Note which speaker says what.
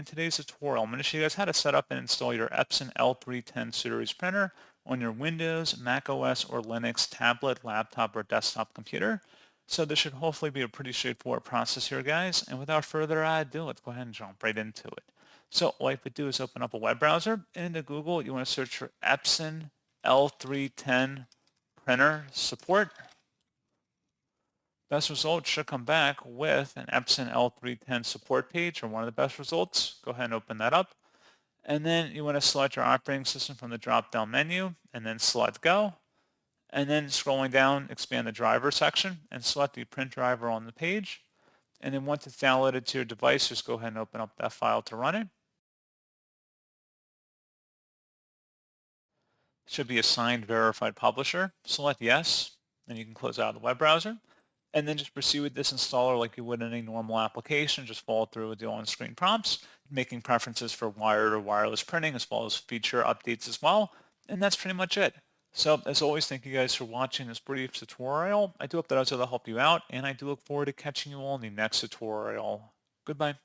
Speaker 1: In today's tutorial, I'm going to show you guys how to set up and install your Epson L310 series printer on your Windows, Mac OS, or Linux tablet, laptop, or desktop computer. So this should hopefully be a pretty straightforward process here, guys. And without further ado, let's go ahead and jump right into it. So all you have to do is open up a web browser. Into Google, you want to search for Epson L310 printer support. Best result should come back with an Epson L310 support page, or one of the best results. Go ahead and open that up. And then you want to select your operating system from the drop-down menu, and then select Go. And then scrolling down, expand the driver section, and select the print driver on the page. And then once it's downloaded to your device, just go ahead and open up that file to run it. It should be a signed verified publisher. Select Yes, and you can close out of the web browser. And then just proceed with this installer like you would in any normal application. Just follow through with the on-screen prompts, making preferences for wired or wireless printing, as well as feature updates as well. And that's pretty much it. So as always, thank you guys for watching this brief tutorial. I do hope that I was able to help you out, and I do look forward to catching you all in the next tutorial. Goodbye.